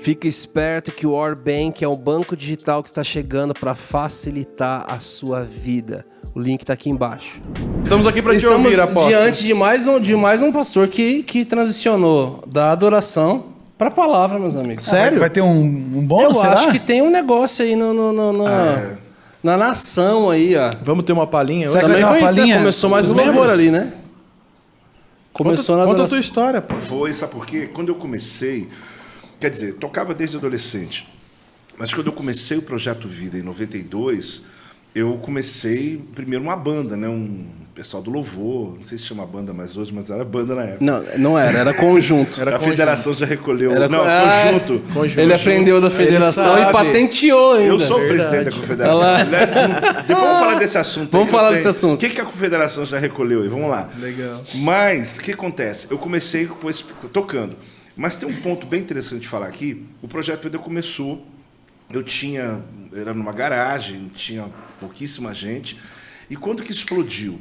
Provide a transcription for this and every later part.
Fica esperto que o Orbank é um banco digital que está chegando para facilitar a sua vida. O link está aqui embaixo. Estamos aqui para te ouvir, apóstolo. Diante de mais um pastor que transicionou da adoração para a palavra, meus amigos. Sério? Vai ter um bônus, Eu será? acho que tem um negócio aí na nação aí, ó. Vamos ter uma palhinha hoje? Será que Também vai ter foi uma isso, né? palhinha Começou mais dos um louvor membros? ali, né? Começou na Conta a adoração. tua história, pô. Foi, sabe por quê? Quando eu comecei, quer dizer, tocava desde adolescente, mas quando eu comecei o Projeto Vida em 92, eu comecei primeiro uma banda, né? Um pessoal do louvor, não sei se chama banda mais hoje, mas era banda na época. Não era conjunto. A federação já recolheu. Era não, conjunto. Ele aprendeu da federação e patenteou ainda. Eu sou o presidente da confederação. Aliás, depois vamos falar desse assunto. Vamos falar desse assunto. O que a confederação já recolheu aí? Vamos lá. Legal. Mas, o que acontece? Eu comecei tocando. Mas tem um ponto bem interessante de falar aqui. O Projeto Vida começou, era numa garagem, tinha pouquíssima gente. E quando que explodiu?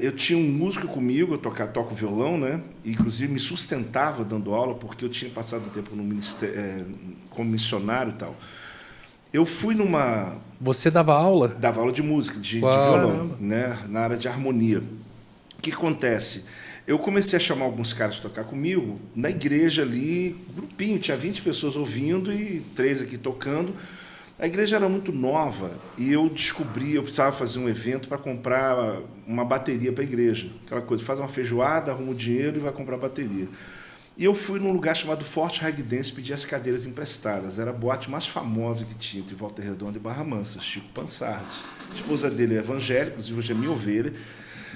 Eu tinha um músico comigo, eu toco violão, né? E, inclusive me sustentava dando aula, porque eu tinha passado um tempo no ministério, como missionário e tal. Eu fui numa... Você dava aula? Dava aula de música, de violão, né? Na área de harmonia. O que acontece? Eu comecei a chamar alguns caras para tocar comigo, na igreja ali, grupinho, tinha 20 pessoas ouvindo e 3 aqui tocando. A igreja era muito nova e eu precisava fazer um evento para comprar uma bateria para a igreja. Aquela coisa, faz uma feijoada, arruma o dinheiro e vai comprar bateria. E eu fui num lugar chamado Forte Rag Dance pedir as cadeiras emprestadas. Era a boate mais famosa que tinha entre Volta Redonda e Barra Mansa, Chico Pansardi. A esposa dele é evangélica, inclusive hoje é minha ovelha.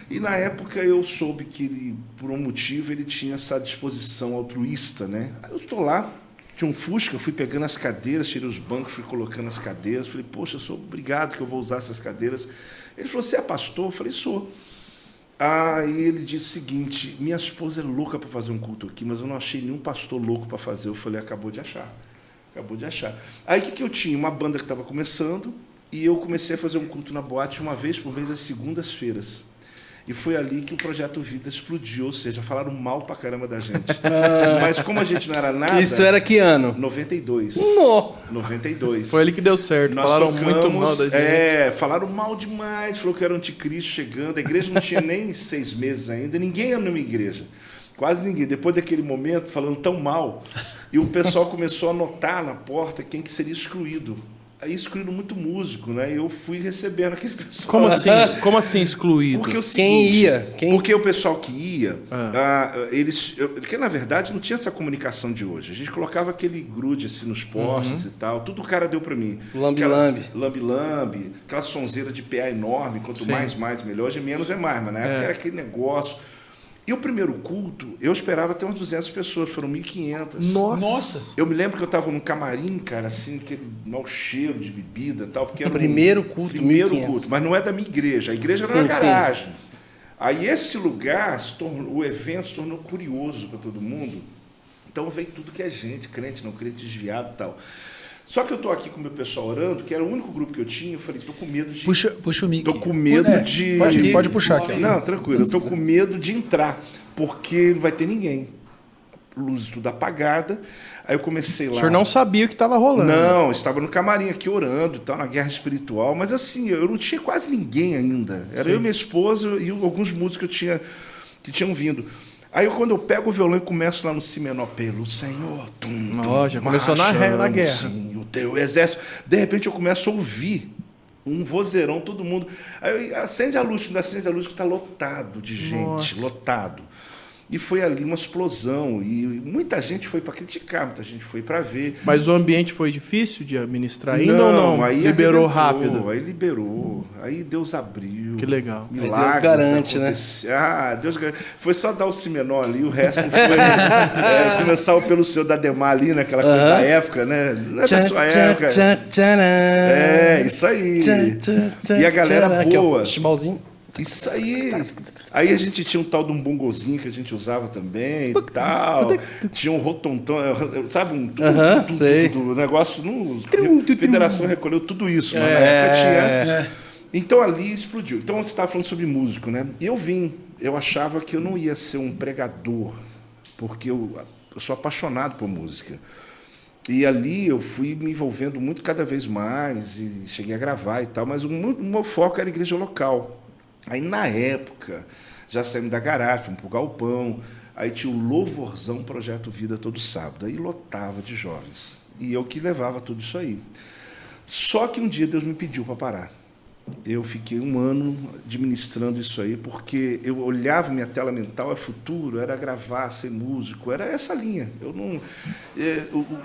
E na época eu soube que ele, por um motivo, ele tinha essa disposição altruísta, né? Aí eu estou lá, tinha um Fusca, eu fui pegando as cadeiras, tirei os bancos, fui colocando as cadeiras. Falei, poxa, eu sou obrigado que eu vou usar essas cadeiras. Ele falou, você é pastor? Eu falei, sou. Aí ele disse o seguinte, minha esposa é louca para fazer um culto aqui, mas eu não achei nenhum pastor louco para fazer. Eu falei, acabou de achar. Aí o que eu tinha? Uma banda que estava começando e eu comecei a fazer um culto na boate uma vez por mês, às segundas-feiras. E foi ali que o Projeto Vida explodiu, ou seja, falaram mal pra caramba da gente. Mas como a gente não era nada... Isso era que ano? 92. No. 92. Foi ali que deu certo. Nós falaram tocamos, muito mal da gente. Falaram mal demais, falou que era o anticristo chegando. A igreja não tinha nem 6 meses ainda, ninguém ia numa igreja. Quase ninguém. Depois daquele momento, falando tão mal, e o pessoal começou a anotar na porta quem que seria excluído. Aí excluíram muito músico, né? E eu fui recebendo aquele pessoal. Como assim excluído? Porque o Quem seguinte, ia? Porque o pessoal que ia, porque na verdade não tinha essa comunicação de hoje. A gente colocava aquele grude assim nos postes e tal. Tudo o cara deu para mim. Lambi-lambi. Lambi-lambi, aquela sonzeira de PA enorme. Quanto mais, melhor. De menos é mais. Mas na época era aquele negócio. E o primeiro culto, eu esperava ter umas 200 pessoas, foram 1.500. Nossa! Eu me lembro que eu estava num camarim, cara, assim, aquele mau cheiro de bebida e tal. Porque era Primeiro culto, primeiro 1.500. culto, mas não é da minha igreja. A igreja era na garagem. Aí esse lugar, o evento se tornou curioso para todo mundo. Então veio tudo que é gente, crente, não crente, desviado e tal. Só que eu estou aqui com o meu pessoal orando, que era o único grupo que eu tinha, eu falei, estou com medo de... Puxa o mic. Estou com medo de... Pode puxar aqui. Não, tranquilo, eu estou com medo de entrar, porque não vai ter ninguém. Luz tudo apagada. Aí eu comecei lá... O senhor não sabia o que estava rolando. Não, estava no camarim aqui orando e tal, na guerra espiritual, mas assim, eu não tinha quase ninguém ainda. Era eu, minha esposa e alguns músicos que tinham vindo. Aí quando eu pego o violão e começo lá no si menor, pelo Senhor, Já começou na guerra. Sim, o teu exército. De repente eu começo a ouvir um vozeirão, todo mundo. Aí acende a luz, que está lotado de gente, lotado. E foi ali uma explosão. E muita gente foi para criticar, muita gente foi para ver. Mas o ambiente foi difícil de administrar ainda ou não? Aí liberou rápido? Aí liberou. Aí Deus abriu. Que legal. Milagres, Deus garante, né? Deus garante. Foi só dar o si menor ali, o resto foi começar pelo seu da Demar ali, naquela coisa da época, né? Não é da sua época. Isso aí. E a galera boa. Chimalzinho. Isso aí. Aí a gente tinha um tal de um bongozinho que a gente usava também e tal. Tinha um rotontão, sabe? Um negócio. A federação recolheu tudo isso, mas na época tinha. Então ali explodiu. Então você estava falando sobre músico, né? E eu achava que eu não ia ser um pregador, porque eu sou apaixonado por música. E ali eu fui me envolvendo muito cada vez mais e cheguei a gravar e tal, mas o meu foco era a igreja local. Aí, na época, já saímos da garagem, fomos para o galpão, aí tinha o Louvorzão Projeto Vida todo sábado, aí lotava de jovens. E eu que levava tudo isso aí. Só que um dia Deus me pediu para parar. Eu fiquei 1 ano administrando isso aí, porque eu olhava, minha tela mental é futuro, era gravar, ser músico, era essa linha. Eu não,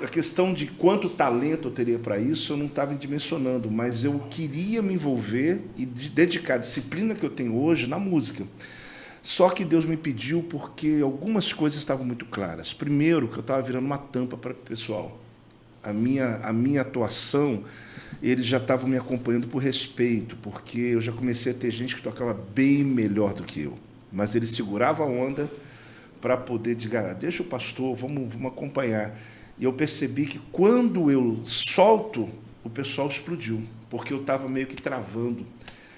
a questão de quanto talento eu teria para isso, eu não estava dimensionando, mas eu queria me envolver e dedicar a disciplina que eu tenho hoje na música. Só que Deus me pediu porque algumas coisas estavam muito claras. Primeiro, que eu estava virando uma tampa para o pessoal. A minha atuação, eles já estavam me acompanhando por respeito, porque eu já comecei a ter gente que tocava bem melhor do que eu. Mas eles seguravam a onda para poder dizer, deixa o pastor, vamos acompanhar. E eu percebi que quando eu solto, o pessoal explodiu, porque eu estava meio que travando.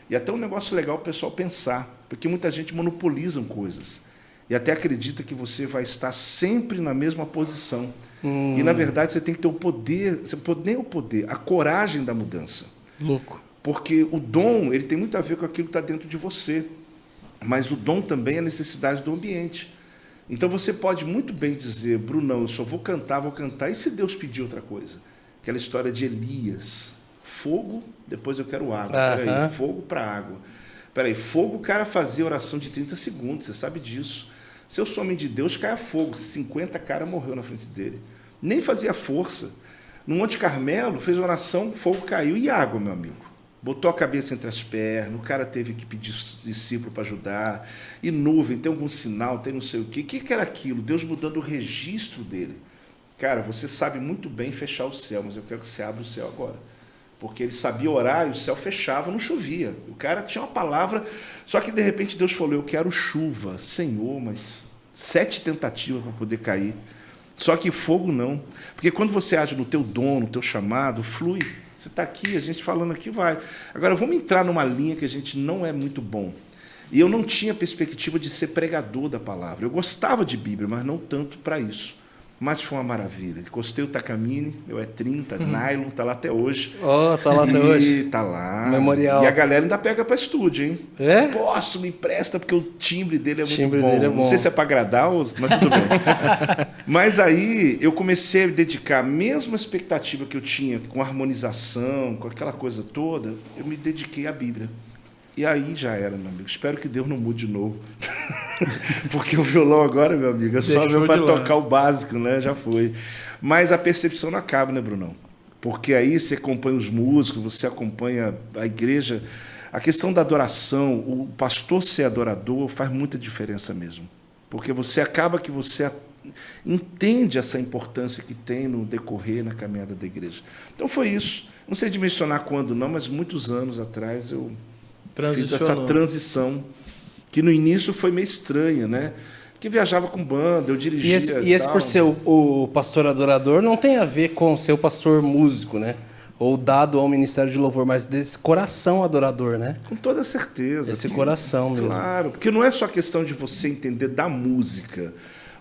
E até um negócio legal o pessoal pensar, porque muita gente monopoliza coisas e até acredita que você vai estar sempre na mesma posição. E, na verdade, você tem que ter o poder, nem o poder, a coragem da mudança. Louco. Porque o dom, ele tem muito a ver com aquilo que está dentro de você, mas o dom também é a necessidade do ambiente. Então, você pode muito bem dizer, Brunão, eu só vou cantar, e se Deus pedir outra coisa? Aquela história de Elias, fogo, depois eu quero água. Peraí, fogo para água. Peraí, fogo, o cara fazia oração de 30 segundos, você sabe disso. Se eu sou homem de Deus, caia fogo. 50 caras morreu na frente dele. Nem fazia força. No Monte Carmelo, fez oração, fogo caiu e água, meu amigo. Botou a cabeça entre as pernas, o cara teve que pedir discípulo para ajudar. E nuvem, tem algum sinal, tem não sei o quê. O que era aquilo? Deus mudando o registro dele. Cara, você sabe muito bem fechar o céu, mas eu quero que você abra o céu agora. Porque ele sabia orar e o céu fechava, não chovia. O cara tinha uma palavra, só que de repente Deus falou, eu quero chuva. Senhor, mas 7 tentativas para poder cair. Só que fogo não. Porque quando você age no teu dom, no teu chamado, flui. Você está aqui, a gente falando aqui, vai. Agora, vamos entrar numa linha que a gente não é muito bom. E eu não tinha perspectiva de ser pregador da palavra. Eu gostava de Bíblia, mas não tanto para isso. Mas foi uma maravilha. Encostei o Takamine, meu é 30, nylon, tá lá até hoje. Tá lá até hoje. Tá lá. Memorial. E a galera ainda pega para estúdio, hein? É? Posso, me empresta, porque o timbre dele é muito timbre bom. Dele é bom. Não sei se é para agradar, mas tudo bem. Mas aí eu comecei a me dedicar, a mesma expectativa que eu tinha com harmonização, com aquela coisa toda, eu me dediquei à Bíblia. E aí já era, meu amigo. Espero que Deus não mude de novo. Porque o violão agora, meu amigo, é só para tocar o básico, né? Já foi. Mas a percepção não acaba, né, Brunão? Porque aí você acompanha os músicos, você acompanha a igreja. A questão da adoração, o pastor ser adorador faz muita diferença mesmo. Porque você acaba que você entende essa importância que tem no decorrer, na caminhada da igreja. Então foi isso. Não sei dimensionar quando não, mas muitos anos atrás eu fiz essa transição, que no início foi meio estranha, né? Porque viajava com banda, eu dirigia. E esse por ser o pastor adorador não tem a ver com ser o pastor músico, né? Ou dado ao ministério de louvor, mas desse coração adorador, né? Com toda certeza. Esse coração mesmo. Claro, porque não é só questão de você entender da música,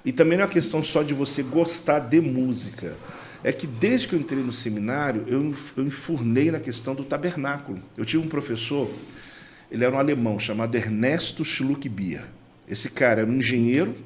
e também não é questão só de você gostar de música. É que desde que eu entrei no seminário, eu enfurnei na questão do tabernáculo. Eu tive um professor, ele era um alemão, chamado Ernesto Schluckbier. Esse cara era um engenheiro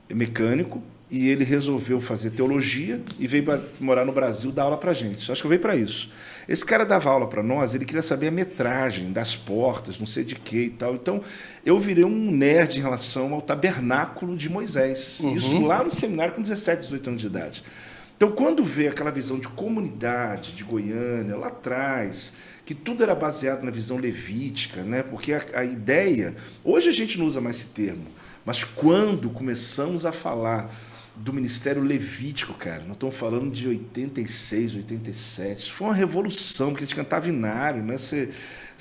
mecânico, e ele resolveu fazer teologia e veio para morar no Brasil dar aula para a gente. Acho que eu veio para isso. Esse cara dava aula para nós, ele queria saber a metragem das portas, não sei de quê e tal. Então, eu virei um nerd em relação ao tabernáculo de Moisés. Isso lá no seminário com 17, 18 anos de idade. Então, quando vê aquela visão de comunidade de Goiânia, lá atrás, que tudo era baseado na visão levítica, né? Porque a ideia... Hoje a gente não usa mais esse termo, mas quando começamos a falar do ministério levítico, cara, nós estamos falando de 86, 87, isso foi uma revolução, porque a gente cantava inário, né? Você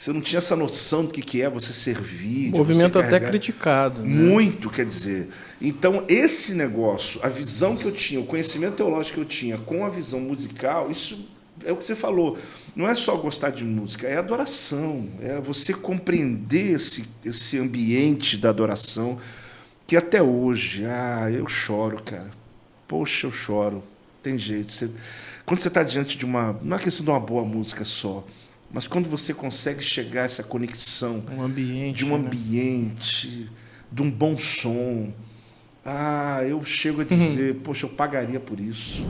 não tinha essa noção do que é você servir. Movimento até criticado. Né? Muito, quer dizer. Então, esse negócio, a visão que eu tinha, o conhecimento teológico que eu tinha com a visão musical, isso é o que você falou. Não é só gostar de música, é adoração. É você compreender esse ambiente da adoração, que até hoje, eu choro, cara. Poxa, eu choro. tem jeito. Quando você está diante de uma... Não é questão de uma boa música só, mas quando você consegue chegar a essa conexão Um ambiente, de um ambiente, de um bom som, eu chego a dizer, poxa, eu pagaria por isso.